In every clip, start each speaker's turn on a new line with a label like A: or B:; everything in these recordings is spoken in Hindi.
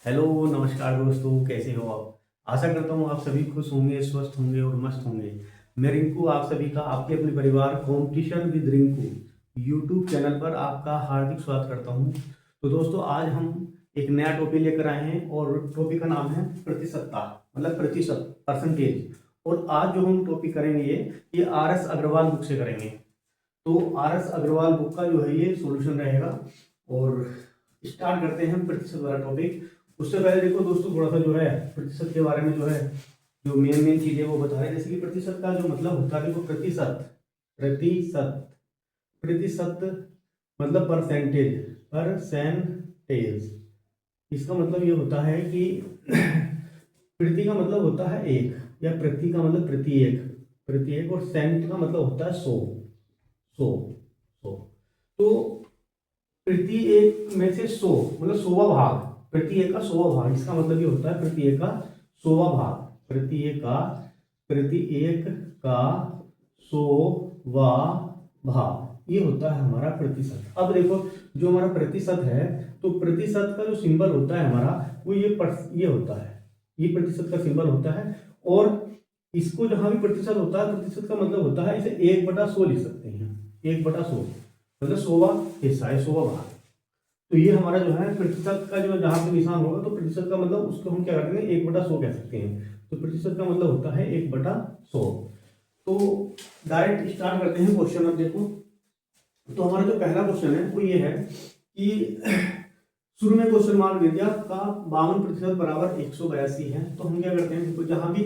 A: हेलो नमस्कार दोस्तों, कैसे हो आप। आशा करता हूँ आप सभी खुश होंगे, स्वस्थ होंगे और मस्त होंगे। मैं रिंकू आप सभी का आपके अपने परिवार competition with Rinku YouTube channel पर आपका हार्दिक स्वागत करता हूँ। तो दोस्तों, आज हम एक नया टॉपिक लेकर आए हैं और टॉपिक का नाम है प्रतिशतता, मतलब प्रतिशत, परसेंटेज। और आज जो हम टॉपिक करेंगे ये आर एस अग्रवाल बुक से करेंगे। तो आर एस अग्रवाल बुक का जो है ये सॉल्यूशन रहेगा। और स्टार्ट करते हैं प्रतिशत वाला टॉपिक। उससे पहले देखो दोस्तों, थोड़ा सा जो है प्रतिशत के बारे में जो है जो मेन चीजें वो बता रहे हैं। जैसे कि प्रतिशत का जो मतलब होता है, देखो प्रतिशत प्रतिशत प्रतिशत मतलब परसेंटेज, परसेंटेज। इसका मतलब ये होता है कि प्रति का मतलब होता है एक, या प्रति का मतलब प्रति एक, प्रति एक। और सेंट का मतलब होता है सौ, सौ, सौ। तो प्रति एक में से सौ मतलब 100वां भाग, प्रति एक का 100वां भाग। इसका मतलब ये होता है प्रति एक का 100वां भाग, प्रति एक का 100वां भाग, ये होता है हमारा प्रतिशत। अब देखो, जो हमारा प्रतिशत है, तो प्रतिशत का जो सिंबल होता है हमारा वो ये होता है, ये प्रतिशत का सिंबल होता है। और इसको जहां भी प्रतिशत होता है, प्रतिशत का मतलब होता है, इसे 1/100 लिख सकते हैं। 1/100 मतलब 100वां हिस्सा है, 100वां भाग। तो ये हमारा जो है प्रतिशत का जो जहां पे निशान होगा, तो प्रतिशत का मतलब उसको हम क्या करते हैं, 1/100 कह सकते हैं। तो प्रतिशत का मतलब होता है 1/100। तो डायरेक्ट स्टार्ट करते हैं क्वेश्चन। अब देखो, तो हमारा जो पहला क्वेश्चन है वो ये है कि शुरू में क्वेश्चन मार्क दे दिया का 52% बराबर 182 है। तो हम क्या करते हैं, देखो जहां भी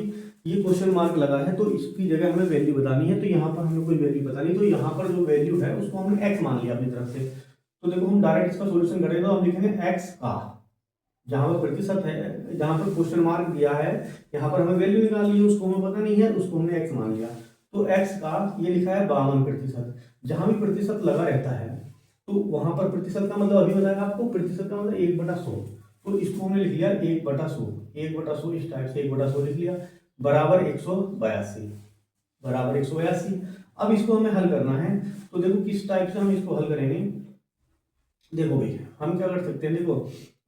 A: ये क्वेश्चन मार्क लगा है तो इसकी जगह हमें वैल्यू बतानी है। तो यहाँ पर हमें कोई वैल्यू बतानी, तो यहाँ पर जो वैल्यू है उसको हमने x मान लिया अपनी तरफ से। तो देखो, हम डायरेक्ट इसका सॉल्यूशन करें तो हम लिखेंगे x का, जहां पर प्रतिशत है, जहां पर क्वेश्चन मार्क दिया है, यहाँ पर हमें वैल्यू निकालनी है, उसको हमें पता नहीं है, उसको हमने x मान लिया। तो x का ये लिखा है 52%। जहां भी प्रतिशत लगा रहता है तो वहां पर प्रतिशत का मतलब अभी बताया आपको, प्रतिशत का मतलब 1/100। तो इसको हमने लिख लिया 1/100, 1/100 इस टाइप से 1/100 लिख लिया, बराबर 182, बराबर 182। अब इसको हमें हल करना है। तो देखो किस टाइप से हम इसको हल करेंगे। देखो भाई, हम क्या कर सकते हैं, देखो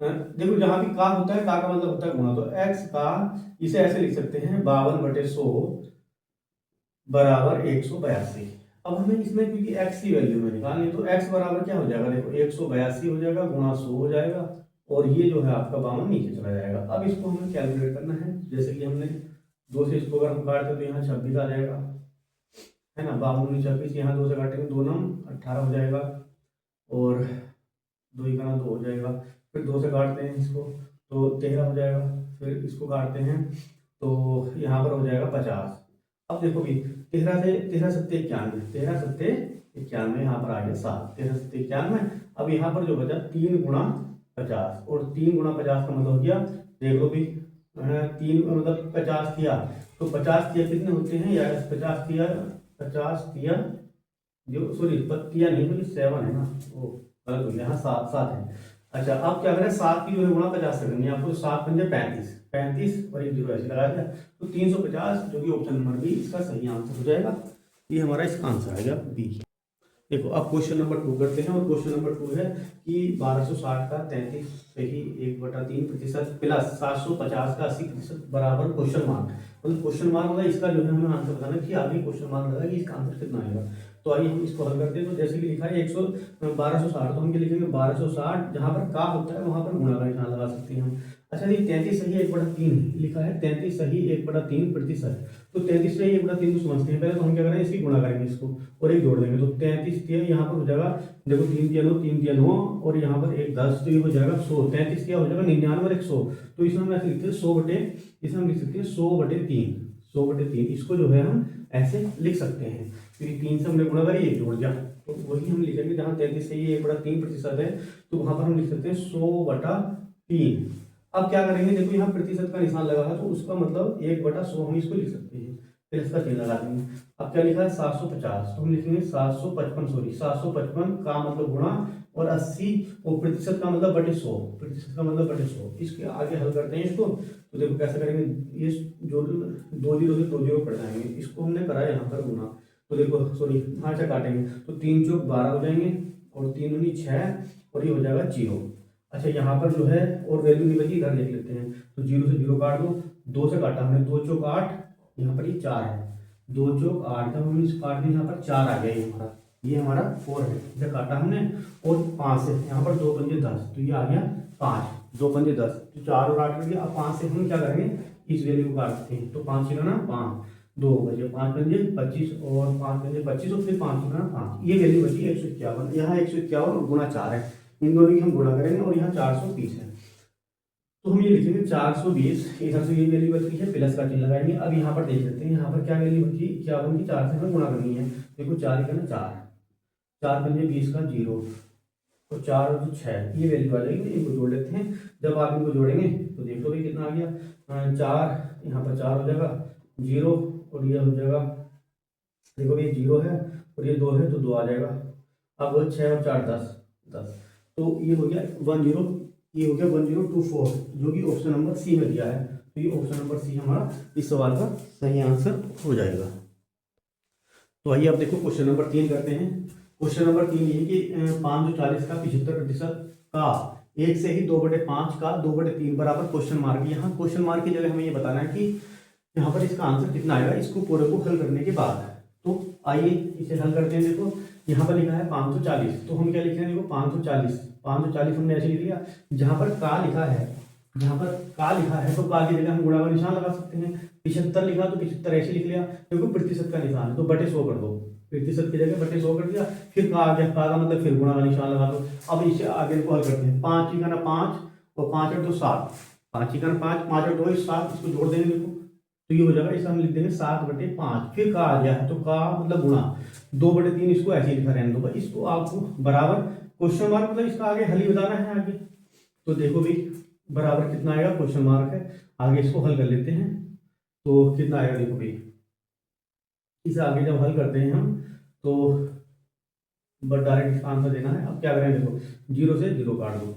A: देखो जहां भी का होता है, का मतलब होता है गुणा। तो x का इसे ऐसे लिख सकते हैं, 52/100 बराबर 182। अब हमें इसमें क्योंकि x की वैल्यू में निकालनी है, तो x बराबर क्या हो जाएगा, देखो 182 हो जाएगा गुणा 100 हो जाएगा, और ये जो है आपका 52 नीचे चला जाएगा। अब इसको हमें कैलकुलेट करना है। जैसे कि हमने 2 से इसको अगर हम काटते तो यहाँ 26 आ जाएगा, है ना। 52 26, यहाँ 2 से काटेंगे, 2 9 18 हो जाएगा, और 2 1 2 हो जाएगा। फिर 2 से काटते हैं इसको तो 13 हो जाएगा। फिर इसको काटते हैं तो यहाँ पर हो जाएगा 50। अब देखो भी, 13 से 13 सत्ते 91, 13 सत्ते 91, यहाँ पर आ गया 7, 13 सत्ते 91। अब यहाँ पर जो बचा 3 गुणा 50, और 3 गुणा 50 का मतलब हो गया, देख लो भी, 3 मतलब 50 किया, तो 50 किया कितने होते हैं यार, 50 किया, 50 किया जो, सॉरी पत्तियां नहीं, तो 7 है ना, वो गलत हो गया, हाँ 7 7 है। अच्छा, अब क्या करें, 7 की जो है गुणा 50 से करनी है आपको। 7 पंजे 35, 35 और एक जीरो ऐसे लगा दिया, तो 350, जो कि ऑप्शन नंबर बी इसका सही आंसर हो जाएगा। ये हमारा इसका आंसर आएगा बी। देखो, अब क्वेश्चन नंबर 2 करते हैं। और क्वेश्चन नंबर 2 है कि 1260 का 33 सही 1/3% प्लस 750 का 80% बराबर क्वेश्चन मार्क। मतलब क्वेश्चन मार्क होगा, इसका जो है हमें आंसर बताना कि आगे क्वेश्चन मार्क लगा कि इसका आंसर कितना आएगा। तो आइए हम इसको हल करते हैं। तो जैसे कि लिखा है 1260, तो हम क्या लिखेंगे, 1260 जहां पर का होता है वहां पर गुणा का निशान लगा सकते हैं हम। अच्छा जी, 33 सही 1/3 लिखा है, 33 सही 1/3%। तो 33 से 1/3 को समझते हैं पहले, तो हम क्या करेंगे, इसकी गुणा करेंगे इसको और एक जोड़ देंगे। तो 33 यहाँ पर हो जाएगा, देखो 3 3 9 3 3 9, और यहाँ पर एक 10, तो ये हो जाएगा 100। 33 क्या हो जाएगा 99 और 100। तो इसमें हम ऐसे लिखते हैं 100 बटे, इसमें हम लिख सकते हैं 100/3, 100/3। इसको जो है हम ऐसे लिख सकते हैं, क्योंकि 3 से हमने गुणा करी, एक जोड़ दिया। तो वही हम लिखेंगे, जहाँ 33 से ये 1/3% है, तो वहां पर हम लिख सकते हैं 100/3। अब क्या करेंगे, देखो यहाँ प्रतिशत का निशान लगा है, तो उसका मतलब 1/100 हम इसको लिख सकते हैं। फिर इसका चिन्ह लगा देंगे। अब क्या लिखा है 750, तो हम लिखेंगे 755, सॉरी 755 का मतलब गुणा, और 80 और प्रतिशत का मतलब बटे 100, प्रतिशत का मतलब बटे 100। इसके आगे हल करते हैं इसको। तो देखो कैसे करेंगे, ये जो 2 जीरो से 2 जीरो कट जाएंगे, इसको हमने करा यहाँ पर गुणा। तो देखो सॉरी, यहाँ से काटेंगे तो 3 चौक 12 हो जाएंगे, और 3 दूनी 6, और ये हो जाएगा 0। अच्छा, यहाँ पर जो है और वैल्यू नहीं बची, इधर देख लेते हैं। तो 0 से 0 काट दो, 2 से काटा हमने, 2 चौक 8, यहाँ पर ये 4 है, 2 चौक 8, जब हम इस काट दें यहाँ पर 4 आ गया, ये हमारा 4 है, इधर काटा हमने, और 5 है, यहाँ पर 2 पंजे 10, तो ये आ गया 5, 2 पंजे 10, तो 4 और 8 कर दिया। अब 5 से हम क्या करेंगे, इस वैल्यू को काटते हैं, तो 5 छिड़ा ना 5, 2 बचे, 5 पंजे 25 और 5 पंजे 25 और फिर 5 छिड़ा 5, ये वैल्यू बची 151। यहाँ 151 और गुणा 4 है, इन दोनों की हम गुणा करेंगे, और यहाँ 420 है, तो हम ये लिखेंगे 420, इधर से ये वैल्यू बच गई है, प्लस का चिन्ह लगाएंगे। अब यहाँ पर देख लेते हैं, यहाँ पर क्या वैल्यू बची, 51 की 4 से हमें गुणा करनी है, देखो 4 ही करना 4, 4 पंजे 20 का 0, और 4 और 6, ये वैल्यू आ जाएगी, इनको जोड़ लेते हैं। जब आप इनको जोड़ेंगे तो देखो भी कितना आ गया, 4 यहाँ पर 4 हो जाएगा 0, और ये हो जाएगा, देखो ये 0 है और ये 2 है, तो 2 आ जाएगा। अब 6 और 4 10, तो ये हो गया 10, ये हो गया 1024, जो कि ऑप्शन नंबर सी में दिया है। तो ये ऑप्शन नंबर सी हमारा इस सवाल का सही आंसर हो जाएगा। तो आइए अब देखो क्वेश्चन नंबर 3 करते हैं। क्वेश्चन नंबर 3 ये कि 540 का 75% का 1 से ही 2/5 का 2/3 बराबर क्वेश्चन मार्क। यहाँ क्वेश्चन मार्क की जगह हमें ये बताना है कि यहाँ पर इसका आंसर कितना आएगा, इसको पूरे को हल करने के बाद। तो आइए इसे हल करते हैं। देखो यहाँ पर लिखा है 540, तो हम क्या लिख रहे हैं, देखो 540 हमने ऐसे लिख लिया। जहाँ पर का लिखा है, जहाँ पर का लिखा है, तो का की जगह हम गुणा का निशान लगा सकते हैं। 75 लिखा तो 75 ऐसे लिख लिया, क्योंकि प्रतिशत का निशान है, तो बटे 100 कर दो, प्रतिशत की जगह बटे 100 कर दिया। फिर का आ गया, का मतलब फिर गुणा का निशान लगा दो। अब इसे आगे को हल करते हैं। 5 का ना 5 और 5 और 2 7, 5 का ना 5, 5 और 2 7, इसको जोड़ देंगे देखो, तो ये हो जाएगा, इसे हम लिख देंगे 7/5। फिर का आ गया है, तो का मतलब गुणा, 2/3 इसको ऐसे लिखा रहने दो, इसको आपको बराबर क्वेश्चन मार्क, मतलब इसका आगे हल ही बताना है आगे। तो देखो भी बराबर कितना आएगा, क्वेश्चन मार्क है, आगे इसको हल कर लेते हैं। तो कितना आएगा, देखो भी इसे आगे जब हल करते हैं हम, तो बस डायरेक्ट इसका आंसर देना है। अब क्या करें, देखो 0 से 0 काट दो।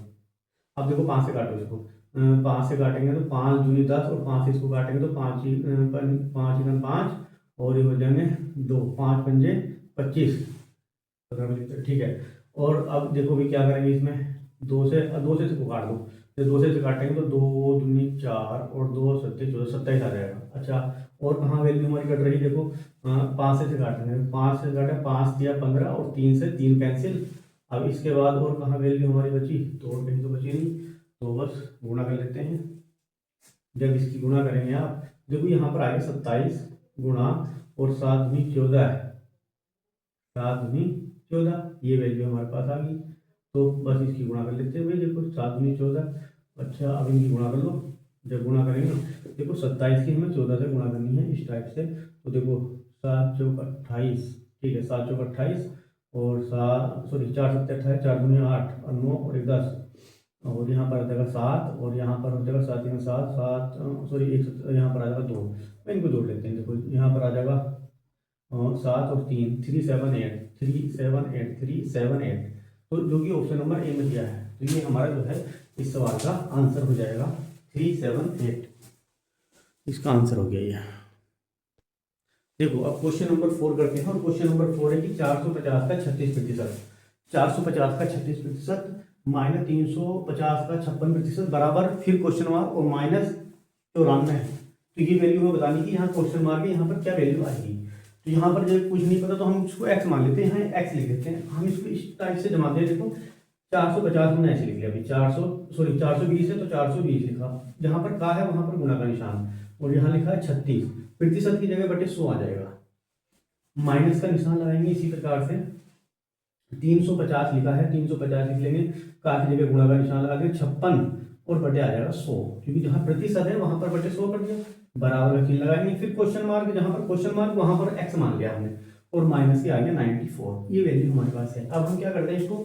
A: अब देखो 5 से काटो, देखो 5 से काटेंगे तो 5 दूनी 10, और 5 से इसको काटेंगे तो 5 5 5, और ये हो जाएंगे 2, 5 पंजे 25, ठीक है। और अब देखो भी क्या करेंगे, इसमें 2 से इसको काट दो, तो 2 से काटेंगे तो 2 दूनी 4 और 2 सत्ते 14, 27 आ जाएगा। अच्छा, और कहाँ वैल्यू हमारी कट रही है, देखो 5 से काटेंगे, 5 से काटे, 5 दिया 15, और 3 से 3 कैंसिल। अब इसके बाद और कहाँ वैल्यू हमारी बची, तो और कहीं तो बची नहीं, तो बस गुणा कर लेते हैं। जब इसकी गुणा करेंगे आप, देखो यहाँ पर आएगा 27 गुणा, और 7 दूनी 14 है, 7 दूनी 14, ये वैल्यू हमारे पास आ गई। तो बस इसकी गुणा कर लेते हैं भाई, देखो 7 दूनी 14। अच्छा, अब इनकी गुणा कर लो। जब गुणा करेंगे, देखो 27 की हमें 14 से गुणा करनी है, इस टाइप से। तो देखो 7 चौक 28, ठीक है, 7 चौक 28, और 4 7 28, 4 दूनी 8 और 9 और 1 10, और यहाँ पर आ जाएगा 7, और यहाँ पर हो जाएगा 7 में 7 7, यहाँ पर आ जाएगा 2। मैं इनको जोड़ लेते हैं। देखो यहाँ पर आ जाएगा 7 और 3, 3 7 8, 3 7 8, 3 7 8, तो जो कि ऑप्शन नंबर ए में दिया है। तो ये हमारा जो है इस सवाल का आंसर हो जाएगा 3 7 8, इसका आंसर हो गया ये। देखो अब क्वेश्चन नंबर 4 करते हैं, और क्वेश्चन नंबर 4 है कि 450 का 36%, 450 का 36% माइनस 350 का 56% बराबर, फिर क्वेश्चन मार्क और माइनस 94। तो ये वैल्यू हमें बतानी कि यहाँ क्वेश्चन मार्क है, यहाँ पर क्या वैल्यू आएगी। तो यहाँ पर जब कुछ नहीं पता तो हम इसको एक्स मान लेते हैं, यहाँ एक्स लिख देते हैं। हम इसको इस टाइप से जमाते हैं। देखो 450 हमने ऐसे लिख लिया अभी, 420 है तो 420 लिखा, जहाँ पर का है वहाँ पर गुणा का निशान, और यहाँ लिखा है 36, प्रतिशत की जगह बटे 100 आ जाएगा। माइनस का निशान लगाएंगे इसी प्रकार से। 350 लिखा है, 350 लिख लेंगे, का की जगह गुणा का निशान लगा देंगे, 56 और बटे आ जाएगा 100, क्योंकि जहाँ प्रतिशत है वहां पर बटे 100 कर दिया, बराबर का चिन्ह लगाएंगे। फिर क्वेश्चन मार्क, जहां पर क्वेश्चन मार्क वहां पर एक्स मान लिया हमने, और माइनस के आ गया 94, ये वैल्यू हमारे पास है। अब हम क्या करते हैं, इसको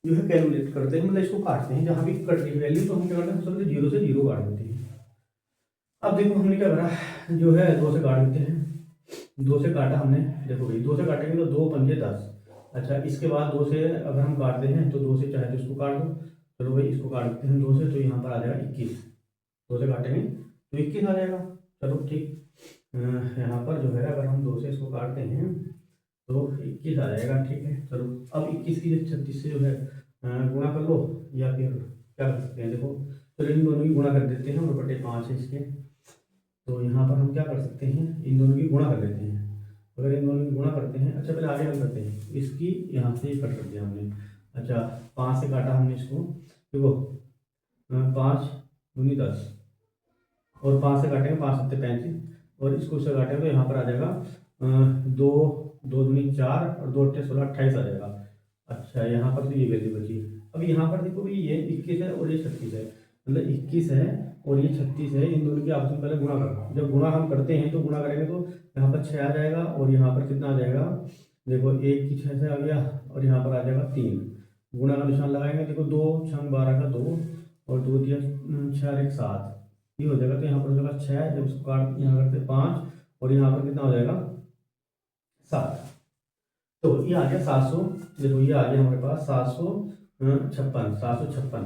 A: जो है कैलकुलेट करते हैं, मतलब इसको काटते हैं। जहां भी कट रही वैल्यू तो हम क्या करते हैं, सबसे 0 से 0 काट देते हैं। अब देखो हमने क्या करा, जो है 2 से काट देते हैं, 2 से काटा हमने। देखो भाई 2 से काटेंगे तो 2 पंजे 10। अच्छा, इसके बाद 2 से अगर हम काटते हैं तो 2 से चाहे तो इसको काट दो, चलो भाई इसको काट देते हैं 2 से, तो यहाँ पर आ जाएगा 21। 2 से काटेंगे तो 21 आ जाएगा, चलो ठीक। यहाँ पर जो है अगर हम 2 से इसको काटते हैं तो 21 आ जाएगा, ठीक है। चलो अब 21 की 36 से जो है गुणा कर लो, या फिर क्या कर सकते हैं, देखो तो इन दोनों की गुणा कर देते हैं और बटे 5 है इसके। तो यहाँ पर हम क्या कर सकते हैं, इन दोनों की गुणा कर लेते हैं। अगर इन दोनों की गुणा करते हैं, अच्छा पहले आगे हम करते हैं, इसकी यहाँ से कट कर दिया हमने। अच्छा 5 से काटा हमने इसको, देखो 5 दूनी 10 और 5 से काटेंगे 5 सत्ते 35 और इसको से काटेंगे तो यहाँ पर आ जाएगा 2 2 दूनी 4 और 2 अट्ठे 16 28 आ जाएगा। अच्छा यहाँ पर तो ये वैल्यू बची। अब यहाँ पर देखो भाई ये 21 है और ये 36 है, मतलब 21 है और ये 36 है, इन दोनों की आपस में पहले गुणा करो। जब गुणा हम करते हैं तो गुणा करेंगे तो यहाँ पर 6 आ जाएगा और यहाँ पर कितना आ जाएगा, देखो 1 की 6 से आ गया और यहाँ पर आ जाएगा 3। गुणा का निशान लगाएंगे, देखो 2 6 12 का 2 और 2 दिया 6 और 1 7, ये हो जाएगा। तो यहाँ पर हो जाएगा 6, जब इसको काट यहाँ करते 5 और यहाँ पर कितना हो जाएगा 7। तो ये आ गया 700, देखो ये आ गया हमारे पास 756।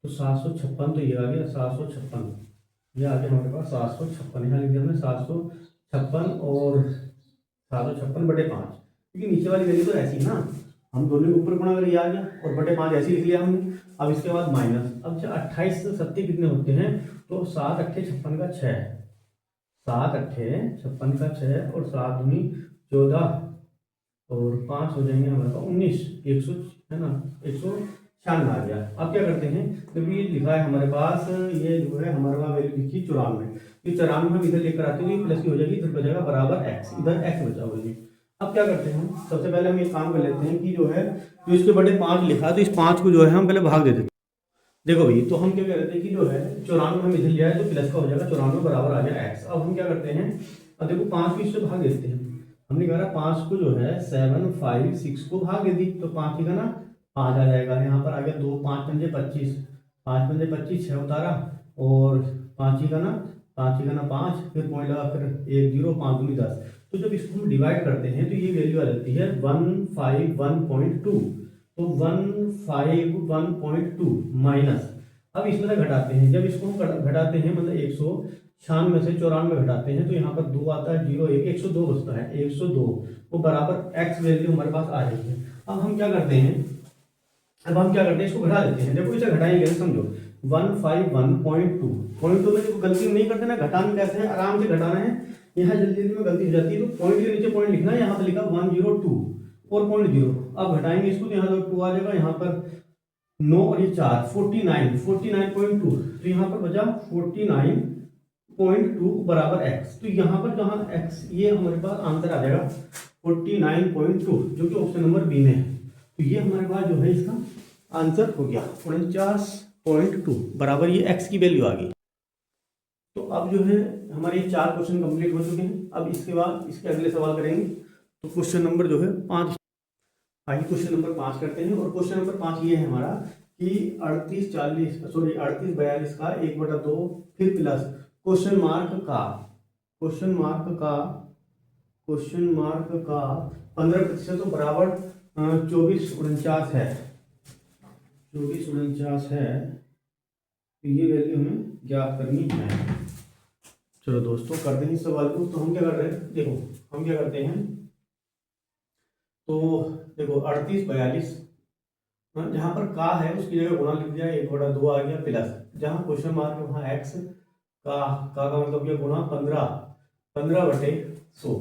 A: तो 756 तो ये आ गया 756, ये आ गया हमारे पास 756। यहाँ लिख दिया हमने 756 और 756 बटे 5, क्योंकि नीचे वाली वैल्यू तो ऐसी ना, हम दोनों के ऊपर गुणा कर आ गया और बटे 5 ऐसे लिख लिया हमने। अब इसके बाद माइनस, अब जब 28 से 70 कितने होते हैं, तो 7 अट्ठे 56 का 6, 7 अट्ठे 56 का 6 और 7 दूनी 14 और 5 हो जाएंगे हमारे पास 19, 100 है ना, 196 आ गया। अब क्या करते हैं, क्योंकि ये लिखा है हमारे पास, ये जो है हमारे पास वैल्यू लिखी 94, ये 94 हम इधर लेकर आते हैं, प्लस की हो जाएगी, इधर बचेगा बराबर x, इधर x बचा हुआ है। अब क्या करते हैं, सबसे पहले हम ये काम कर लेते हैं कि जो है जो इसके बटे 5 लिखा है तो इस 5 को जो है हम पहले भाग देते हैं। देखो भाई, तो हम क्या करते हैं कि जो है 94 हम इधर लिया है तो प्लस का हो जाएगा 94 बराबर आ गया x। अब हम क्या करते हैं, अब देखो 5 को इससे भाग देते हैं, हमने कहा 5 को जो है 7 5 6 को भाग दे दी तो 5 का ना 5 आ जाएगा। यहाँ पर आ गया 2 5 पंजे 25, 5 पंजे 25 6 उतारा और 5 का ना 5, फिर पॉइंट लगा, फिर 1 0 5 दूनी 10। तो जब इसको हम डिवाइड करते हैं तो ये वैल्यू आ जाती है 151.2। तो 151.2 माइनस, अब इसमें से घटाते हैं, जब इसको हम घटाते हैं मतलब 196 से 94 घटाते हैं तो यहाँ पर 2 आता है 0 1 102 बचता है, 102 वो बराबर x वैल्यू हमारे पास आ रही है। अब हम क्या करते हैं, इसको घटा देते हैं। देखो इसे घटाएंगे समझो 151.2 पॉइंट में देखो गलती नहीं करते ना, घटाना कैसे है, आराम से घटाना है, यहाँ जल्दी जल्दी में गलती हो जाती है। तो पॉइंट के नीचे पॉइंट लिखना है, यहाँ पर लिखा 102 4.0। अब घटाएंगे इसको तो यहाँ पर 2 आ जाएगा, यहाँ पर 9 और ये 4 49.2, तो यहाँ पर बचा 49.2 बराबर x। तो यहाँ पर जहाँ x ये हमारे पास आंसर आ जाएगा 49.2, जो कि ऑप्शन नंबर बी में है। तो ये हमारे पास जो है इसका आंसर हो गया 49.2 बराबर ये x की वैल्यू आ गई। तो अब जो है हमारे 4 क्वेश्चन कंप्लीट हो चुके हैं। अब इसके बाद इसके अगले सवाल करेंगे। तो क्वेश्चन नंबर जो है 5, आइए क्वेश्चन नंबर 5 करते हैं। और क्वेश्चन नंबर 5 ये है हमारा कि 38 42 का 1/2 फिर प्लस क्वेश्चन मार्क का 15% तो बराबर 2449 है। तो ये वैल्यू हमें ज्ञात करनी है। चलो दोस्तों करते हैं इस सवाल को। तो हम क्या कर रहे हैं, देखो हम क्या करते हैं, तो देखो 38 42 जहाँ पर का है उसकी जगह गुणा लिख दिया, 1/2 आ गया प्लस, जहाँ क्वेश्चन मार्क है वहाँ x का मतलब क्या गुणा 15/100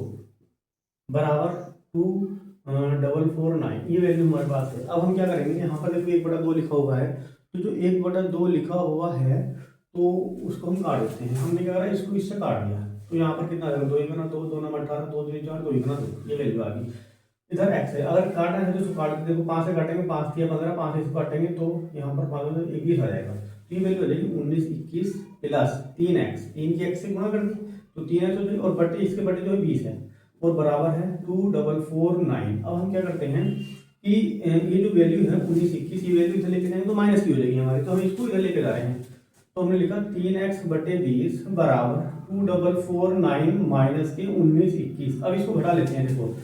A: बराबर 2449, ये वैल्यू हमारे पास है। अब हम क्या करेंगे, यहाँ पर देखो 1/2 लिखा हुआ है, तो जो 1/2 लिखा हुआ है तो उसको हम काट देते हैं। हमने क्या करा, इसको इससे काट दिया, तो यहाँ पर कितना आ जाएगा 2 × 2 2 9 18 2 3 4 2 × 2, ये वैल्यू आ गई। इधर x है, अगर काटना है तो इसको काट देखो 5 से काटेंगे 5 3 15, 5 से इसको काटेंगे तो यहाँ पर 5 में 21 आ जाएगा। तो ये वैल्यू हो जाएगी 19 21 प्लस 3x, 3 की x से गुणा कर दी तो 3x हो जाएगी और बटे इसके बटे जो है 20 है और बराबर है 2449। अब हम क्या करते हैं कि ये जो वैल्यू है 19 21 की वैल्यू इधर लेके जाएंगे तो माइनस की हो जाएगी हमारी, तो हम इसको इधर लेके जा रहे हैं। तो हमने लिखा 3x/20 बराबर 2449 माइनस के 19 21। अब इसको घटा लेते हैं, देखो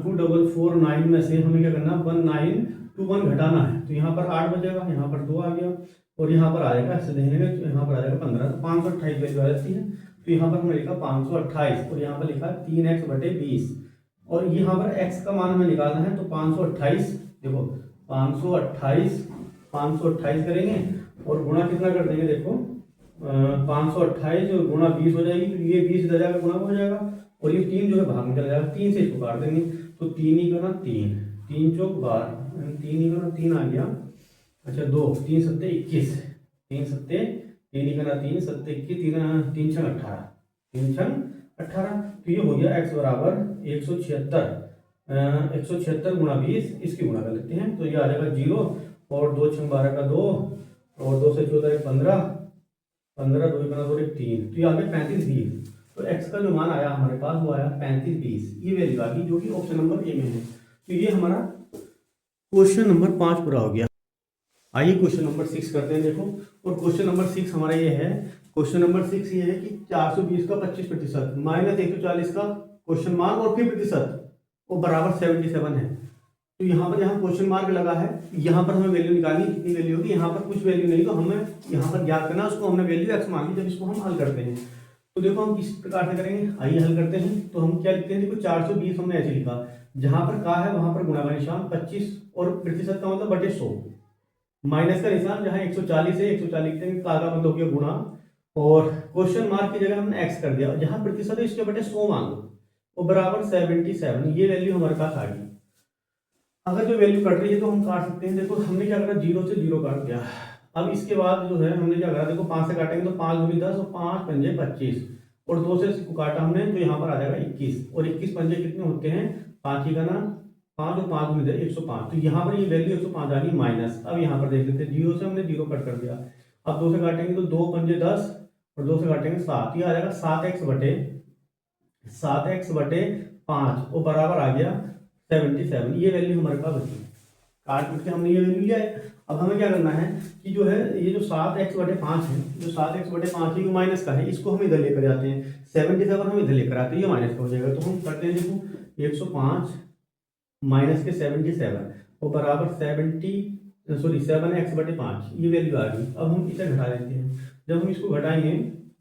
A: 2449 में से हमें क्या करना 1921 घटाना है, तो यहाँ पर 8 बचेगा, यहाँ पर 2 आ गया और यहाँ पर आ जाएगा ऐसे देखेंगे तो यहाँ पर आ जाएगा 15, तो 528 वैल्यू आ जाती है। तो यहाँ पर हमने लिखा 528 और यहाँ पर लिखा 3x/20 और यहाँ पर x का मान हमें निकालना है, तो 528 देखो 528 528 करेंगे और गुणा कितना कर देंगे, देखो 528 और गुणा 20 हो जाएगी, तो ये 20 इधर जाकर गुणा हो जाएगा और ये 3 जो है भाग में चला जाएगा, 3 से इसको काट देंगे, तो 3 ही गुना 3, 3 चौक 12, 3 ही गुना 3 आ गया, अच्छा 2, 3 सत्ते 21, 3 सत्ते 3 ही गुना 3 सत्ते 21, 3 छंग 18, 3 छंग 18, तो ये हो गया x बराबर 176, 176 गुणा 20, इसकी गुणा कर लेते हैं, तो ये आ जाएगा 0 और 2 छंग 12 का 2 और 2 से 14 15, 15 2 गुना 2 3, तो ये आ गया 35 20। तो x का जो मान आया हमारे पास वो आया 35 20, ये वैल्यू आ गई जो कि ऑप्शन नंबर ए में है। तो ये हमारा क्वेश्चन नंबर 5 पूरा हो गया। आइए क्वेश्चन नंबर 6 करते हैं, देखो। और क्वेश्चन नंबर 6 हमारा ये है, क्वेश्चन नंबर 6 ये है कि 420 का 25% माइनस 140 का क्वेश्चन मार्क और फिर प्रतिशत वो बराबर 77 है। तो यहाँ पर जहाँ क्वेश्चन मार्क लगा है, यहाँ पर हमें वैल्यू निकालनी, कितनी वैल्यू होगी, यहाँ पर कुछ वैल्यू नहीं, तो हमें यहाँ पर ज्ञात करना, उसको हमने वैल्यू x मान ली जब इसको हम हल करते हैं। तो देखो हम किस प्रकार से करेंगे, आइए हल करते हैं। तो हम क्या लिखते हैं, देखो 420 हमने ऐसे लिखा, जहां पर का है वहां पर गुणा का निशान 25 और प्रतिशत का मतलब बटे 100, माइनस का निशान जहां 140 है 140 लिखते हैं, का मतलब हो गया गुणा, और क्वेश्चन मार्क की जगह हमने x कर दिया, जहां प्रतिशत है इसके बटे 100 मान लो, और बराबर 77, ये वैल्यू हमारे पास आ गई। अगर जो वैल्यू कट रही है तो हम काट सकते हैं, देखो हमने क्या करा, 0 से 0 काट दिया। अब इसके बाद जो है हमने क्या करा, देखो 5 से काटेंगे तो 5 दूनी 10 और 5 पंजे 25 और 2 से इसको काटा हमने, तो यहाँ पर आ जाएगा 21 और 21 पंजे कितने होते हैं, 5 ही का ना 5 और 5 दूनी 105, तो यहाँ पर ये वैल्यू 105 आ गई माइनस। अब यहाँ पर देख लेते हैं, 0 से हमने 0 कट कर दिया, अब 2 से काटेंगे तो 2 पंजे 10 और 2 से काटेंगे 7, ये आ जाएगा 7x बटे 5 और बराबर आ गया 77, ये वैल्यू हमारे पास बची। काट पीट के हमने ये वैल्यू लिया है। अब हमें क्या करना है कि जो है ये जो 7x बटे 5 है, जो 7x बटे 5 है ये माइनस का है, इसको हम इधर लेकर जाते हैं, 77 हम इधर लेकर आते हैं, ये माइनस का हो जाएगा, तो हम करते हैं, देखो 105 माइनस के 77 और बराबर 7x बटे 5, ये वैल्यू आ गई। अब हम इसे घटा लेते हैं, जब हम इसको घटाएंगे,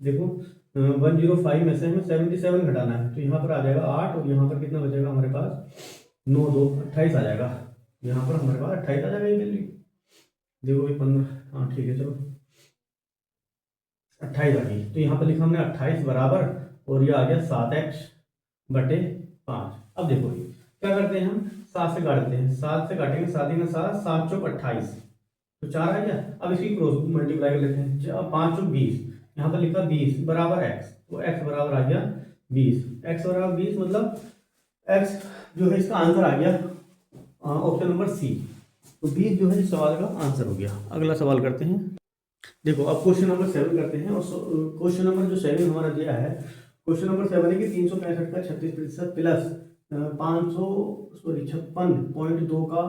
A: देखो 105 में से हमें 77 घटाना है, तो यहाँ पर आ जाएगा 8 और यहाँ पर कितना बचेगा हमारे पास 9 2 28 आ जाएगा, यहाँ पर हमारे पास 28 आ जाएगा ये वैल्यू, देखो ये 15, हाँ ठीक है चलो 28 आ गई। तो यहाँ पर लिखा हमने 28 बराबर और ये आ गया 7x बटे 5। अब देखो ये क्या करते हैं, हम 7 से काटते हैं, 7 से काटेंगे 7 में 7, 7 चौक 28, तो 4 आ गया। अब इसकी क्रॉस मल्टीप्लाई कर लेते हैं, 5 चौक 20, यहाँ पर लिखा 20 बराबर x, तो x बराबर आ गया 20, x बराबर 20 मतलब x जो है इसका आंसर आ गया ऑप्शन नंबर सी। तो 20 जो है इस सवाल का आंसर हो गया। अगला सवाल करते हैं, देखो अब क्वेश्चन नंबर 7 करते हैं। और क्वेश्चन नंबर जो 7 हमारा दिया है, क्वेश्चन नंबर 7 है कि 365 का 36% प्लस 56.2 का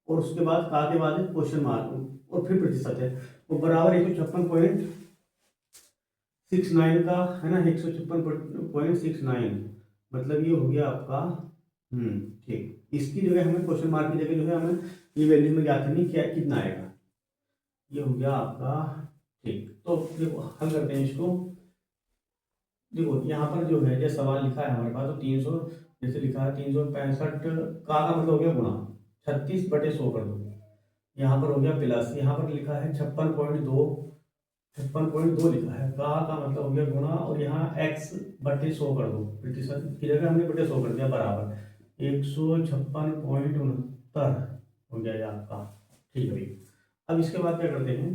A: और उसके बाद का के बाद क्वेश्चन मार्क और फिर प्रतिशत है, वो बराबर 156.69 का है ना, 156.69, मतलब ये हो गया आपका ठीक। इसकी जगह हमें क्वेश्चन मार्क की जगह जो है हमें ये वैल्यू में ज्ञात करनी क्या कितना आएगा, ये हो गया आपका ठीक। तो देखो हल करते हैं इसको, देखो यहाँ पर जो है जैसे सवाल लिखा है हमारे पास, तो 300 जैसे लिखा है 365 का मतलब हो गया गुणा 36 बटे 100 कर दो, यहाँ पर हो गया प्लस, यहाँ पर लिखा है 56.2 लिखा है, का मतलब हो गया गुणा, और यहाँ x बटे 100 कर दो, प्रतिशत की जगह हमने बटे 100 कर दिया, बराबर 156.69 हो गया ये आपका ठीक है भाई। अब इसके बाद क्या करते हैं,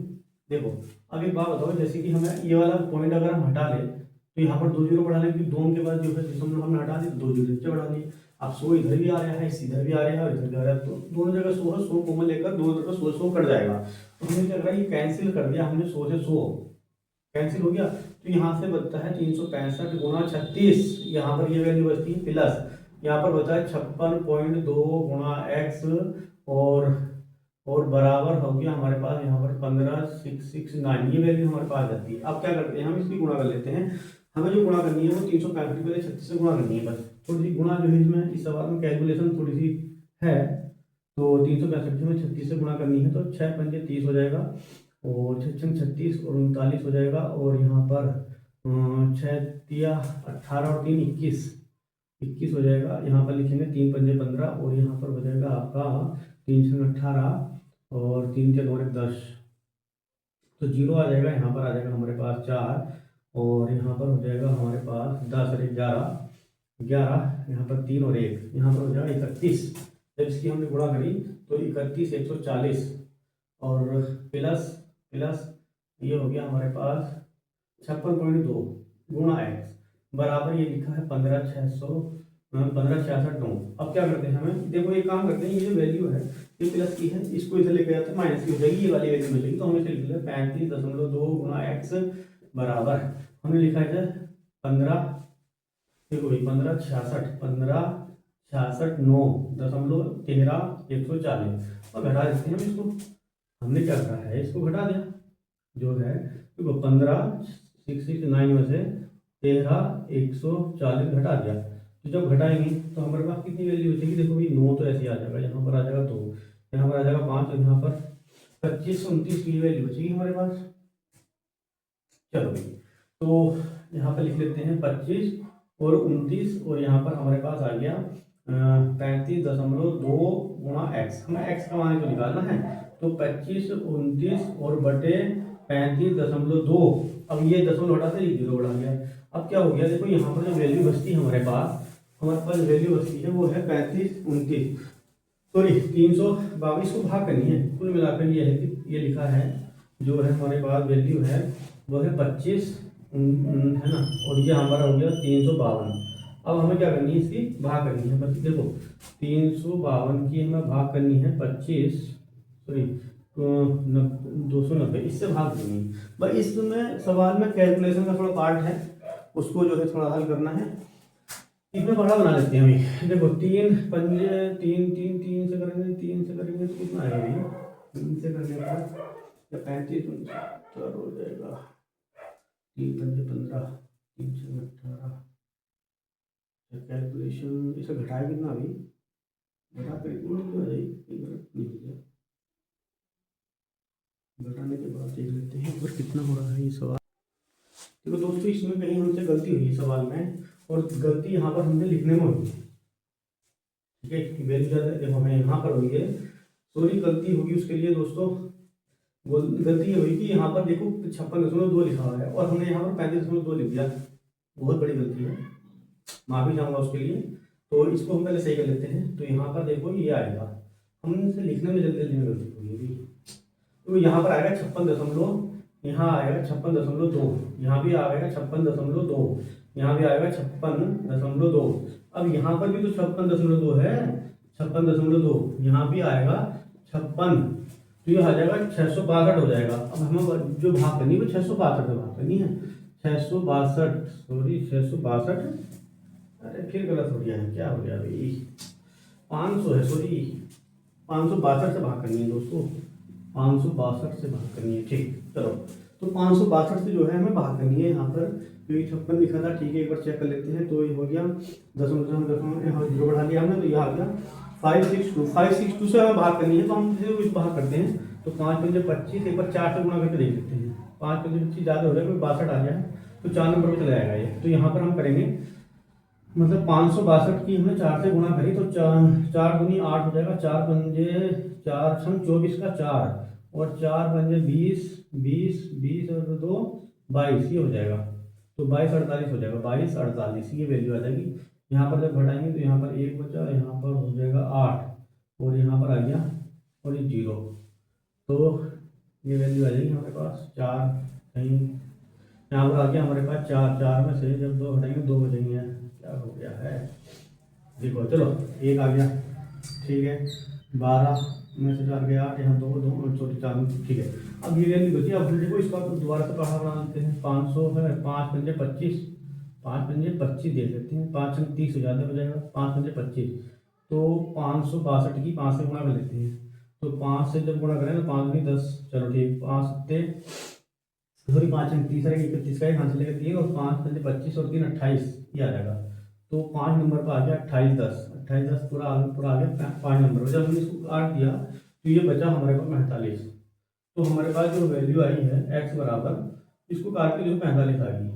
A: देखो अब एक बात बताओ, जैसे कि हमें ये वाला पॉइंट अगर हम हटा लें तो यहाँ पर 2 जीरो बढ़ा लें, क्योंकि 2 के बाद जो है जिसमें हमने हटा दिए 2 जीरो नीचे बढ़ा लिए। अब 100 इधर भी आ रहा है, इधर भी आ रहा है, इधर भी आ रहा है, तो दोनों जगह 100 है, 100 कॉमन लेकर दोनों जगह 100 कट जाएगा। तो हमने क्या करा, ये कैंसिल कर दिया हमने, 100 से 100 कैंसिल हो गया, तो यहाँ से बचता है 365 गुणा 36, यहाँ पर ये वैल्यू बचती है प्लस, यहाँ पर बचा है 56.2 गुणा x और बराबर हो गया हमारे पास यहाँ पर 15669, ये वैल्यू हमारे पास जाती है। अब क्या करते हैं, हम इसकी गुणा कर लेते हैं, हमें जो गुणा करनी है वो 365 पहले 36 से गुणा करनी है, बस थोड़ी सी गुणा जो है इसमें इस सवाल में कैलकुलेशन थोड़ी सी है, तो 365 में 36 से गुणा करनी है, तो 6 पंजे 30 हो जाएगा और 36 और 39 हो जाएगा, और यहाँ पर 6 तिया 18 और 3 21 हो जाएगा। यहाँ पर लिखेंगे 3 पंजे 15 और यहाँ पर हो जाएगा आपका 3 6 18 और 3 3 और 1 10, तो 0 आ जाएगा। यहाँ पर आ जाएगा हमारे पास 4, और यहाँ पर हो जाएगा हमारे पास 10 और 11 11, यहाँ पर 3 और 1, यहाँ पर हो जाएगा 31। जब इसकी हमने गुणा करी तो 31 140, और प्लस प्लस ये हो गया हमारे पास 56.2 गुणा एक्स बराबर ये लिखा है 15,6609। अब क्या करते हैं, हमें देखो ये काम करते हैं, ये जो वैल्यू है ये प्लस की है, इसको इधर लेके जाते हैं माइनस की हो जाएगी, ये वाली वैल्यू मिलेगी। तो हमें लिख लिया 35.2 गुणा एक्स बराबर हमने लिखा है 15, देखो भाई 15,66,9.13,140, और घटा देते हैं हम इसको। हमने क्या करा है, इसको घटा दिया जो है, देखो 15,669 में से 13,140 घटा दिया। तो जब घटाएंगे तो हमारे पास कितनी वैल्यू बचेगी, देखो भाई 9 तो ऐसे आ जाएगा, यहाँ पर आ जाएगा 2, यहाँ पर आ जाएगा 5, और यहाँ पर 25 29 की वैल्यू बचेगी हमारे पास। चलो भाई, तो यहाँ पर लिख लेते हैं 25 और 29, और यहाँ पर हमारे पास आ गया 35.2 गुणा एक्स। हमें एक्स का मान तो निकालना है, तो 25 29 और बटे 35.2, अब ये दशमलव हटा से 0 बढ़ा गया। अब क्या हो गया, देखो यहाँ पर जो वैल्यू बचती है हमारे पास वैल्यू बचती है वो है 35 29, सॉरी 322 को भाग करनी है। कुल मिलाकर ये है कि ये लिखा है जो है हमारे पास वैल्यू है वो है 25 है ना, और ये हमारा हो गया 352। अब हमें क्या करनी है, इसकी भाग करनी है। बस देखो 352 की हमें भाग करनी है 25, सॉरी 290, इससे भाग करनी है। बस इसमें सवाल में कैलकुलेशन का थोड़ा पार्ट है, उसको जो है थोड़ा हल करना है। इसमें बड़ा बना लेते हैं अभी। देखो 3 पंजे 3 3 3 से करेंगे, 3 से करेंगे तो कितना आएगा भैया, 3 से करने पर 35 हो जाएगा, 3 पंजे 15, 3 से 18। कैलकुलेशन इसे घटाया कितना अभी, घटा कर इतना हो जाएगी, नहीं हो गया। घटाने के बाद देख लेते हैं और कितना हो रहा है ये सवाल। देखो दोस्तों, इसमें कहीं हमसे गलती हुई सवाल में, और गलती यहाँ पर हमने लिखने में हुई है, ठीक है। वैल्यू ज़्यादा देखो हमें यहाँ पर हुई है, सॉरी गलती होगी उसके लिए दोस्तों। गलती ये हुई कि यहाँ पर देखो 56.2 लिखा हुआ है और हमने यहाँ पर 35.2 लिख दिया, बहुत बड़ी गलती है, माफी चाहूँगा उसके लिए। तो इसको हम पहले सही कर लेते हैं। तो यहाँ पर देखो ये आएगा, हमसे लिखने में जल्दी जल्दी में गलती हुई है। तो यहाँ पर आएगा 56, यहाँ आएगा 56.2, यहाँ भी आएगा 56.2, यहाँ भी आएगा 56.2। अब यहाँ पर भी तो 56.2 है, 56.2, यहाँ भी आएगा 56, तो ये आ जाएगा 662 हो जाएगा। अब हमें जो भाग करनी है वो 662 से भाग करनी है, 662, सॉरी 662, अरे फिर गलत हो गया है, क्या हो गया भाई, 500 है, सॉरी 562 से भाग करनी है दोस्तों, 562 से भाग करनी है, ठीक। चलो तो 562 से जो है हमें भाग करनी है यहाँ पर, क्योंकि 56 लिखा था, ठीक है। एक बार चेक कर लेते हैं, तो ये हो गया दशमलव यहाँ 0 बढ़ा लिया हमने, तो यह आ गया 562 से हमें भाग करनी है। तो हम इसे भाग करते हैं, तो 5 पंजे 25, एक बार 4 से गुणा करके देख लेते हैं, 5 पंजे 25 ज़्यादा हो जाएगा, 62 आ गया, तो 4 नंबर पर चला जाएगा ये। तो यहाँ पर हम करेंगे, मतलब 562 की हमने 4 से गुणा करी, तो 4 दूनी 8 हो जाएगा, 4 पंजे 4 छंग 24 का 4, और 4 पंजे 20 20 20 और 2 22, ये हो जाएगा। तो 22 48 हो जाएगा, 22 48 ये वैल्यू आ जाएगी। यहाँ पर जब घटाएंगे तो यहाँ पर 1 बचा, यहाँ पर हो जाएगा 8, और यहाँ पर आ गया और ये 0, तो ये वैल्यू आ जाएगी हमारे पास 4, कहीं यहाँ पर आ गया हमारे पास 4, 4 में से जब 2 हटाएंगे 2 बचेंगे, क्या हो गया है, देखो चलो 1 आ गया, ठीक है। 12 में से 4 गया 8, यहाँ 2 2 छोटी 4, ठीक है। अब ये वैल्यू बची, अब देखो इसका दोबारा से पढ़ा बना लेते हैं। 500 है, 5 पंजे 25, 5 पंजे 25 देख लेते हैं, 5 छंग 30 हो ज़्यादा हो जाएगा, 5 पंजे 25, तो 562 की 5 से गुणा कर लेते हैं। तो 5 से जब गुणा करें तो 5 भी 10, चलो ठीक, 5 सत्ते, सॉरी 5 छंग 30 है, 31 का यहाँ से लेकर 3, और 5 पंजे 25 और 3 28, ये आ जाएगा। तो 5 नंबर पर आ गया 28 10, 28 10 पूरा आ गया 5 नंबर। जब हमने इसको काट दिया तो ये बचा हमारे पास 45। तो हमारे पास जो वैल्यू आई है x बराबर, इसको काट के जो 45 आ गई,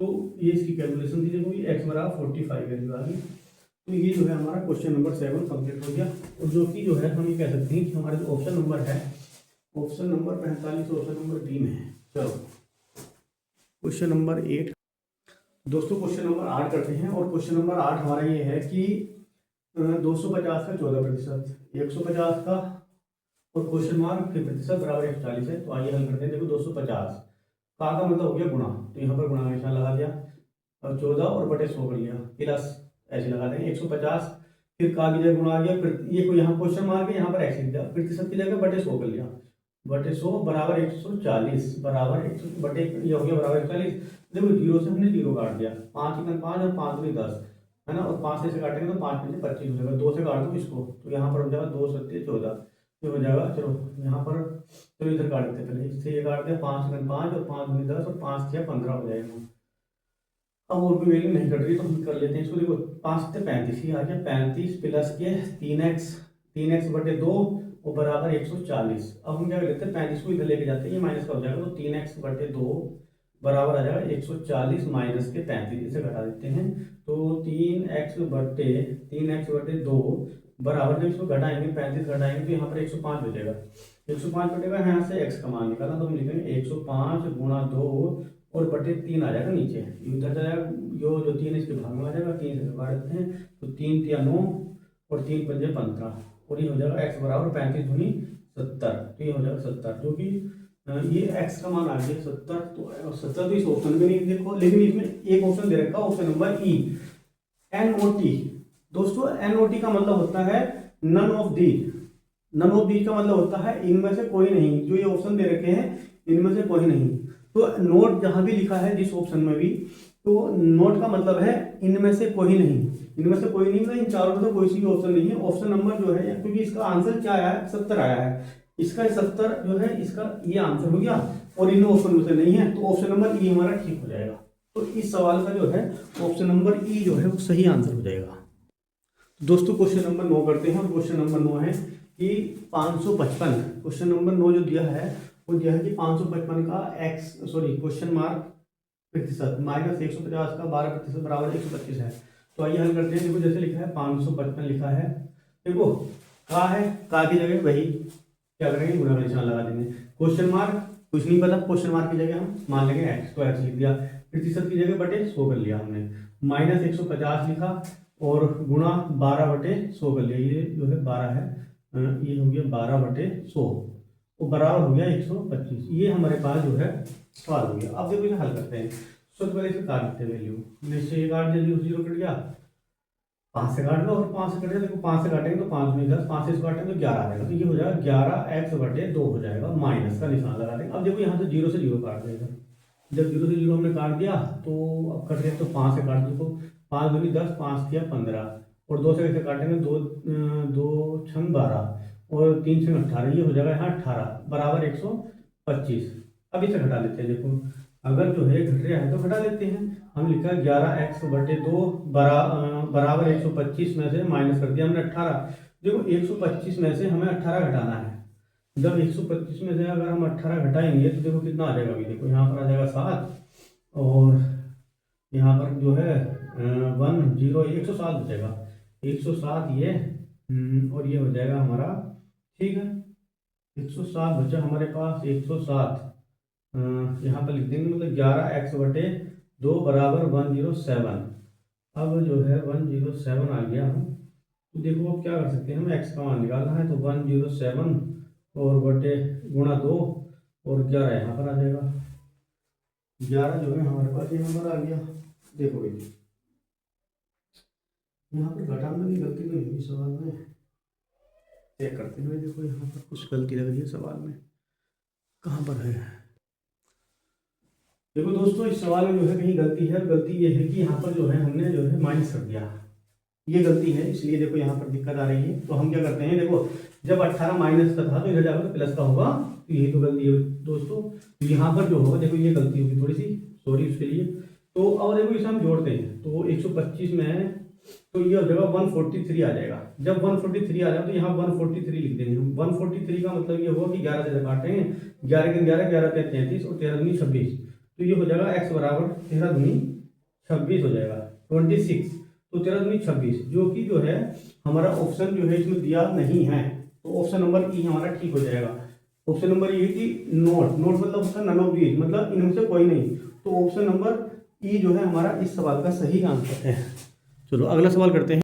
A: तो ये इसकी कैलकुलेशन थी, देखो ये x बराबर 45 वैल्यू आ गई। तो ये जो है हमारा क्वेश्चन नंबर 7 कंप्लीट हो गया। और जो कि जो है हम ये कह सकते हैं कि हमारा जो ऑप्शन नंबर है, option number 45 option number D में है। चलो क्वेश्चन नंबर 8 दोस्तों, क्वेश्चन नंबर 8 करते हैं। और क्वेश्चन नंबर 8 हमारा ये है कि 250 का 14%, 150 का और क्वेश्चन मार्क के प्रतिशत बराबर 140 है। तो आइए हल करते हैं। देखो 250 का मतलब हो गया गुणा, तो यहाँ पर गुणा का निशान लगा दिया और 14 और बटे 100 कर लिया, प्लस ऐसे लगा देंगे 150, फिर का की जगह गुणा आ गया, फिर ये कोई यहाँ क्वेश्चन मार्क है, यहाँ पर एक्स लिख दिया, प्रतिशत की जगह बटे 100 कर लिया, बटे 100 बराबर 140 बराबर 100 बटे ये हो गया बराबर 140। देखो जीरो से हमने जीरो काट दिया, 5 1 5 और 5 2 10 है ना, और 5 से काटेंगे तो 5 में से 25 हो जाएगा, 2 से काट दो इसको तो यहाँ पर हो जाएगा 2 7 14 ये हो जाएगा। चलो यहाँ पर चलो इधर काट देते पहले, इससे ये काट दिया 5 1 5 और 5 2 10 और 5 6 15 हो जाएगा। अब और भी वैल्यू नहीं कट रही तो हम कर लेते हैं इसको। देखो 5 से 35 ये आ गया, 35 प्लस के 3x बटे 2 और बराबर 140। अब हम क्या कर लेते हैं 35 को इधर लेके जाते हैं, ये माइनस का हो जाएगा, तो 3x बटे 2 बराबर आ जाएगा 140 माइनस के 35, इसे घटा देते हैं। तो 3x बटे 2 बराबर, जब इसको घटाएंगे 35 घटाएंगे तो यहाँ पर 105 बचेगा, 105 बटेगा, यहाँ से x का मान निकालना, तो हम लिखेंगे 105 गुणा 2 और बटे 3 आ जाएगा नीचे, इधर जाएगा जो 3 इसके भाग में आ जाएगा, 3 से काट देते हैं तो 3 3 9 और 3 5 15 और ये हो जाएगा x बराबर 35 दूनी 70, तो ये हो जाएगा 70, जो कि ये x का मान आ गया 70। तो 70 तो इस ऑप्शन में नहीं देखो, लेकिन इसमें एक ऑप्शन दे रखा ऑप्शन नंबर ई, NOT। दोस्तों NOT का मतलब होता है none of the, none of the का मतलब होता है इनमें से कोई नहीं, जो ये ऑप्शन दे रखे हैं इनमें से कोई नहीं। तो नोट जहां भी लिखा है जिस ऑप्शन में भी, तो नोट का मतलब है इनमें से कोई नहीं, इनमें से कोई नहीं मतलब इन चारों में से कोई सी भी ऑप्शन नहीं है। ऑप्शन नंबर जो है, क्योंकि इसका आंसर क्या आया है 70 आया है, इसका 70 जो है इसका ये आंसर हो गया और इन ऑप्शन में से नहीं है, तो ऑप्शन नंबर ई हमारा ठीक हो जाएगा। तो इस सवाल का जो है ऑप्शन नंबर ई जो है वो सही आंसर हो जाएगा। दोस्तों क्वेश्चन नंबर 9 करते हैं। क्वेश्चन नंबर 9 है कि 555, क्वेश्चन नंबर 9 जो दिया है वो दिया है कि 555 का क्वेश्चन मार्क प्रतिशत माइनस 150 का 12% बराबर 125 है। तो आइए हल करते हैं। देखो जैसे लिखा है 555 लिखा है, देखो का है, का की जगह वही क्या करेंगे गुणा का निशान लगा देंगे, क्वेश्चन मार्क कुछ नहीं पता, क्वेश्चन मार्क की जगह हम मान लेंगे x, तो x लिख दिया, प्रतिशत की जगह बटे 100 कर लिया हमने, माइनस 150 लिखा और गुणा 12 बटे 100 कर लिया, ये जो है 12 है, ये हो गया 12 बटे 100 वो बराबर हो गया 125। ये हमारे पास जो है सवाल हो गया। अब देखो इसे हल करते हैं। सबसे पहले इसे काट देते हैं, वैल्यू निश्चय ये काट दिया, 0 0 कट गया, 5 से काट लो और 5 से कट गया, देखो 5 से काटेंगे तो 5 में 10, 5 से काटेंगे तो 11 आ जाएगा, तो ये हो जाएगा 11x बटे 2 हो जाएगा, माइनस का निशान लगा देंगे। अब देखो यहाँ से 0 से 0 काट देगा, जब 0 से 0 हमने काट दिया तो अब कट गया, तो 5 से काट दो, 5 दूनी 10, 5 किया 15 और 2 से कैसे काटेंगे, 2 छंग 12 और 3 छंग 18, ये हो जाएगा यहाँ 18 बराबर 125। अब इसे घटा लेते हैं। देखो अगर जो है घट रहा है तो घटा लेते हैं। हम लिखा 11x बटे 2 बराबर 125 में से माइनस कर दिया हमने 18। देखो 125 में से हमें 18 घटाना है, जब 125 में से अगर हम 18 घटाएंगे तो देखो कितना आ जाएगा, अभी देखो यहाँ पर आ जाएगा 7 और यहाँ पर जो है 107 बचेगा, 107 ये और ये हो जाएगा हमारा, ठीक है 107 बचा हमारे पास, 107 यहाँ पर लिख देंगे, मतलब 11x बटे 2 बराबर 107। अब जो है 107 आ गया हम, तो देखो अब क्या कर सकते हैं, हम x का मान निकालना है, तो 107 और बटे गुणा 2 और 11 यहाँ पर आ जाएगा, 11 जो है हमारे पास यहाँ पर आ गया। देखो भाई यहाँ पर घटाने की गलती नहीं हुई सवाल में, चेक करते हुए देखो यहाँ पर कुछ गलती लग रही है सवाल में, कहाँ पर है। देखो दोस्तों इस सवाल में जो है कहीं गलती है, गलती ये है कि यहाँ पर जो है हमने जो है माइनस कर दिया, ये गलती है, इसलिए देखो यहाँ पर दिक्कत आ रही है। तो हम क्या करते हैं, देखो जब 18 माइनस का था तो इधर जाकर तो प्लस का होगा, तो यही तो गलती है दोस्तों। यहाँ पर जो होगा देखो ये गलती होगी थोड़ी सी, सॉरी उसके लिए। तो अब देखो इसे हम जोड़ते हैं, तो 125 में तो ये हो जाएगा 143 आ जाएगा, जब 143 आ जाएगा तो यहाँ 143 लिख देंगे हम। 143 का मतलब ये होगा कि 11 से काटेंगे, 11 के 11, 11 के 33 और 13 दूनी 26, तो ये हो जाएगा x बराबर 13 दूनी 26 हो जाएगा 26। तो 13 दूनी 26, जो कि जो है हमारा ऑप्शन जो है इसमें दिया नहीं है, तो ऑप्शन नंबर ई हमारा ठीक हो जाएगा। ऑप्शन नंबर ये है कि नोट मतलब होता है नन ऑफ दीज, मतलब इनमें से कोई नहीं, तो ऑप्शन नंबर ई जो है हमारा इस सवाल का सही आंसर है। चलो अगला सवाल करते हैं।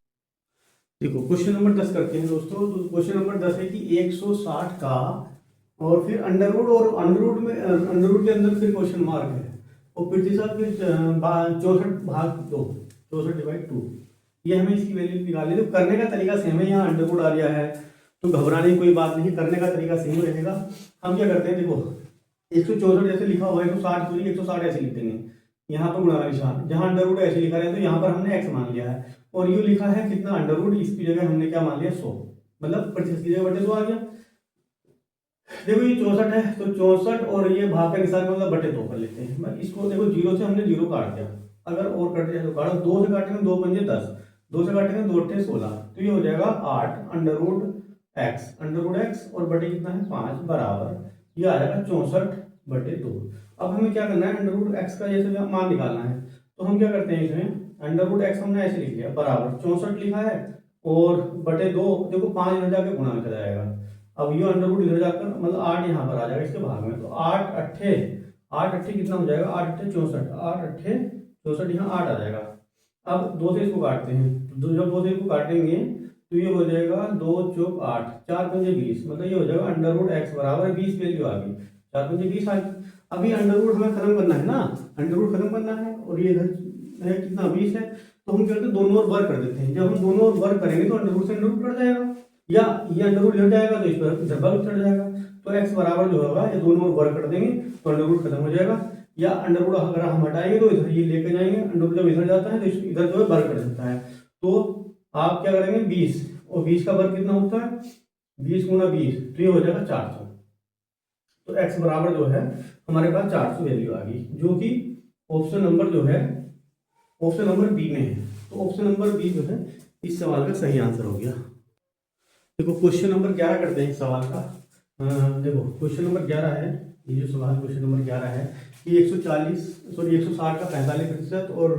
A: देखो क्वेश्चन नंबर 10 करते हैं दोस्तों। तो क्वेश्चन नंबर 10 है कि 160 का और फिर अंडर रूट, और अंडर रूट में अंडर रूट के अंदर फिर क्वेश्चन मार्क है, और प्रतिशत फिर 64/2, 64/2, ये हमें इसकी वैल्यू निकालनी है। तो करने का तरीका सेम है, यहाँ अंडर रूट आ गया है तो घबराने की कोई बात नहीं, करने का तरीका सेम रहेगा। हम क्या करते हैं, देखो 164 जैसे लिखा हुआ है तो 60 पूरी 160 ऐसे लिख देंगे, यहाँ पर गुणा का निशान, जहाँ अंडर रूट ऐसे लिखा है तो यहाँ पर हमने x मान लिया है, और यू लिखा है कितना अंडर रूट, इसकी जगह हमने क्या मान लिया 100, मतलब प्रतिशत की जगह बटे 100 आ गया। देखो ये 64 है तो 64 और ये भाग का निशान मतलब बटे 2 कर लेते हैं। मैं इसको देखो 0 से हमने 0 काट दिया, अगर और कट जाए तो काटो, 2 से काटेंगे 2 पंजे 10, 2 से काटेंगे 2 अट्ठे 16, तो ये हो जाएगा 8 अंडर रूट x और बटे कितना है 5 बराबर, ये आ जाएगा 64/2। अब हमें क्या करना है, अंडर रूट x का जैसे मान निकालना है, तो हम क्या करते हैं इसमें अंडर रूट x हमने ऐसे लिख लिया बराबर 64 लिखा है और बटे 2, देखो 5 इधर जाके गुणा में चला जाएगा, अब ये अंडर रूट इधर जाकर मतलब 8 यहाँ पर आ जाएगा इसके भाग में, तो 8 अट्ठे कितना हो जाएगा, 8 अट्ठे 64, 8 अट्ठे 64, यहाँ 8 आ जाएगा। अब 2 से इसको काटते हैं, तो जब 2 से इसको काटेंगे तो ये हो जाएगा 2 चौक 8, 4 पंजे 20, मतलब ये हो जाएगा अंडर रूट x बराबर 20 वैल्यू आ गई, 4 पंजे 20 आ गई। अभी अंडर रूट हमें खत्म करना है ना, अंडर रूट खत्म करना है, और ये इधर है कितना 20 है, तो हम क्या करते हैं दोनों ओर वर्ग कर देते हैं। जब हम दोनों ओर वर्ग करेंगे तो अंडर रूट से अंडर रूट कट जाएगा, या ये अंडर रूट इधर जाएगा तो इस पर इधर वर्ग चढ़ जाएगा, तो x बराबर जो होगा ये दोनों ओर वर्ग कर देंगे तो अंडर रूट खत्म हो जाएगा। या अंडर रूट अगर हम हटाएंगे तो इधर ये लेके जाएंगे, अंडर रूट जब इधर जाता है तो इधर जो है वर्ग कर सकता है, तो आप क्या करेंगे 20, और 20 का वर्ग कितना होता है 20 गुणा 20, तो ये हो जाएगा 400, तो x बराबर जो है हमारे पास 400 वैल्यू आ गई, जो कि ऑप्शन नंबर जो है ऑप्शन नंबर बी में है। तो ऑप्शन नंबर बी जो है इस सवाल का सही आंसर हो गया। देखो क्वेश्चन नंबर 11 करते हैं इस सवाल का। देखो क्वेश्चन नंबर 11 है, ये जो सवाल क्वेश्चन नंबर 11 है कि 160 का 45% और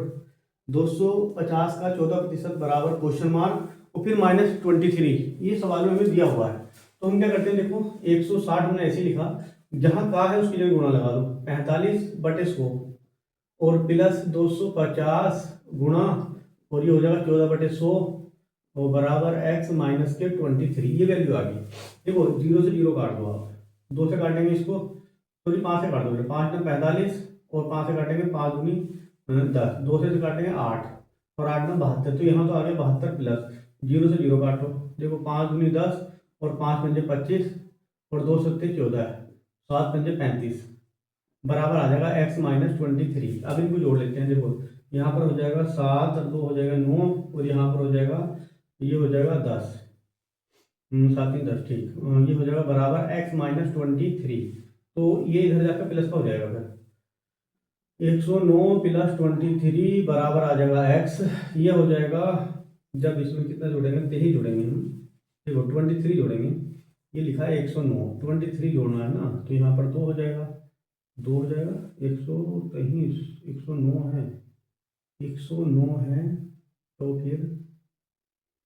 A: 250 का 14% बराबर क्वेश्चन मार्क और फिर -23, ये सवाल में हमें दिया हुआ है। तो हम क्या करते हैं, देखो 160 हमने ऐसे लिखा, जहाँ का है उसकी जगह गुणा लगा दो, 45/100 और प्लस 250 गुणा, और ये हो जाएगा 14/100 और बराबर x माइनस के 23, ये वैल्यू आ गई। देखो 0 से 0 काट दो, आप 2 से काटेंगे इसको, सॉरी 5 से काट दो, 5 में 45 और 5 से काटेंगे 5 दूनी 10, 2 से काटेंगे 8 और 8 में 72, तो यहाँ तो आ गया 72 प्लस 0 से 0 काटो, देखो 5 दूनी 10 और 5 पंजे 25 और 2 सत्ते 14, 7 पंजे 35 बराबर आ जाएगा x माइनस 23। अब इनको जोड़ लेते हैं, देखो यहाँ पर हो जाएगा 7 और 2 हो जाएगा 9 और यहाँ पर हो जाएगा ये हो जाएगा 10, 7 3 10, ठीक, ये हो जाएगा बराबर x माइनस 23, तो ये इधर जाकर प्लस का हो जाएगा, फिर 109 प्लस 23 बराबर आ जाएगा x, ये हो जाएगा, जब इसमें कितना जोड़ेंगे 23 जोड़ेंगे हम, देखो 23 जोड़ेंगे, ये लिखा है 109, 23 जोड़ना है ना, तो यहाँ पर 2 हो जाएगा, 2 हो जाएगा 100 कहीं 109 है, 109 है, तो फिर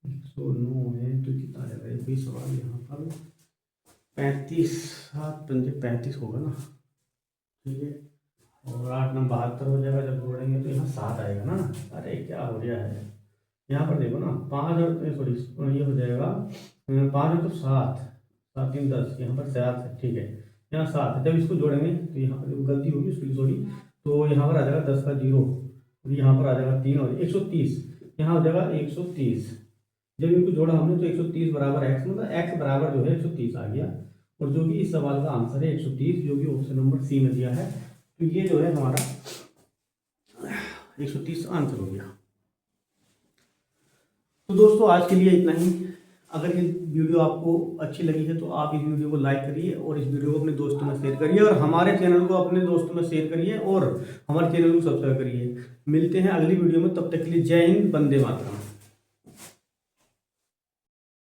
A: 109 है तो कितना आ जाएगा, ये कोई सवाल यहाँ पर 35, 7 पंजे 35 होगा ना, ठीक है, और 8 9 72 हो जाएगा, जब जोड़ेंगे तो यहाँ 7 आएगा ना। अरे क्या हो गया है, यहाँ पर देखो ना 5 और सॉरी ये हो जाएगा 5 और तो 7, 7 3 10, यहाँ पर 7 है, ठीक है, यहाँ 7 है, जब इसको जोड़ेंगे तो यहाँ पर गलती होगी उसके लिए सॉरी, तो यहाँ पर आ जाएगा 10 का 0 और यहाँ पर आ जाएगा 3 और 130, यहाँ हो जाएगा 130, जब इनको जोड़ा हमने तो 130 बराबर x, मतलब x बराबर जो है 130 आ गया, और जो कि इस सवाल का आंसर है 130, जो कि ऑप्शन नंबर सी में दिया है, तो ये जो है हमारा 130 आंसर हो गया। तो दोस्तों आज के लिए इतना ही। अगर ये वीडियो आपको अच्छी लगी है तो आप इस वीडियो को लाइक करिए और इस वीडियो को अपने दोस्तों में शेयर करिए, और हमारे चैनल को अपने दोस्तों में शेयर करिए और हमारे चैनल को सब्सक्राइब करिए। मिलते हैं अगली वीडियो में, तब तक के लिए जय हिंद, वंदे मातरम।